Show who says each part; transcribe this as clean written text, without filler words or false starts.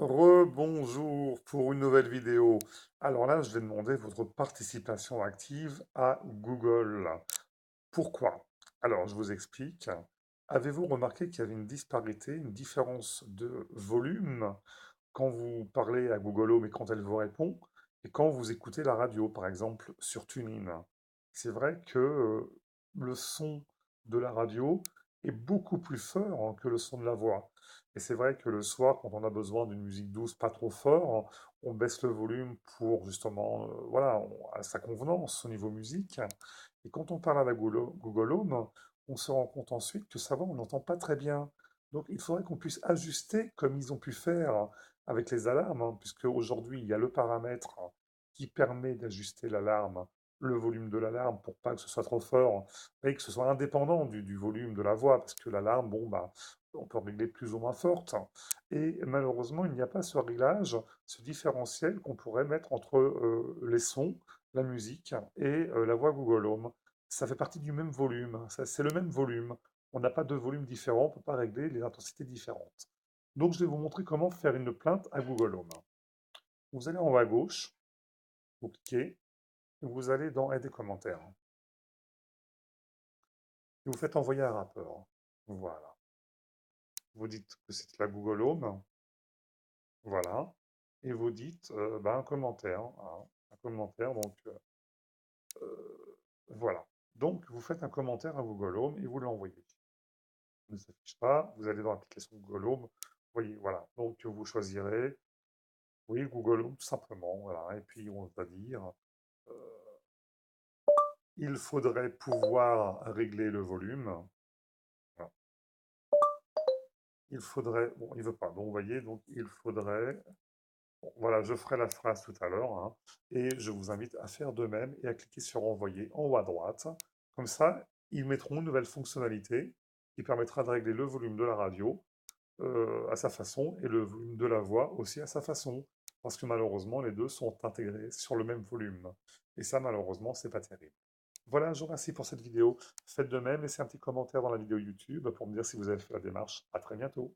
Speaker 1: Rebonjour pour une nouvelle vidéo. Alors là, je vais demander votre participation active à Google. Pourquoi? Alors, je vous explique. Avez-vous remarqué qu'il y avait une disparité, une différence de volume quand vous parlez à Google Home et quand elle vous répond, et quand vous écoutez la radio, par exemple, sur TuneIn? C'est vrai que le son de la radio est beaucoup plus fort que le son de la voix. Et c'est vrai que le soir, quand on a besoin d'une musique douce, pas trop fort, on baisse le volume pour justement, voilà, à sa convenance au niveau musique. Et quand on parle à la Google Home, on se rend compte ensuite que ça va, on n'entend pas très bien. Donc il faudrait qu'on puisse ajuster comme ils ont pu faire avec les alarmes, puisque aujourd'hui il y a le paramètre qui permet d'ajuster l'alarme, le volume de l'alarme pour pas que ce soit trop fort et que ce soit indépendant du volume de la voix, parce que l'alarme, bon, bah, on peut régler plus ou moins forte. Et malheureusement, il n'y a pas ce réglage, ce différentiel qu'on pourrait mettre entre les sons, la musique et la voix Google Home. Ça fait partie du même volume, c'est le même volume. On n'a pas de volume différent, on ne peut pas régler les intensités différentes. Donc je vais vous montrer comment faire une plainte à Google Home. Vous allez en haut à gauche, vous cliquez, et vous allez dans Aide et commentaires. Et vous faites envoyer un rapport. Voilà. Vous dites que c'est la Google Home, voilà. Et vous dites un commentaire, hein, un commentaire, donc voilà. Donc vous faites un commentaire à Google Home et vous l'envoyez. Ne s'affiche pas, vous allez dans l'application Google Home, vous voyez, voilà. Donc vous choisirez, oui, Google Home tout simplement, voilà. Et puis on va dire, euh, il faudrait pouvoir régler le volume. Voilà. Il faudrait, bon, il veut pas, donc vous voyez, donc il faudrait, bon, voilà, je ferai la phrase tout à l'heure, hein, et je vous invite à faire de même et à cliquer sur envoyer en haut à droite. Comme ça, ils mettront une nouvelle fonctionnalité qui permettra de régler le volume de la radio à sa façon et le volume de la voix aussi à sa façon. Parce que malheureusement, les deux sont intégrés sur le même volume. Et ça, malheureusement, c'est pas terrible. Voilà, je vous remercie pour cette vidéo. Faites de même, laissez un petit commentaire dans la vidéo YouTube pour me dire si vous avez fait la démarche. À très bientôt.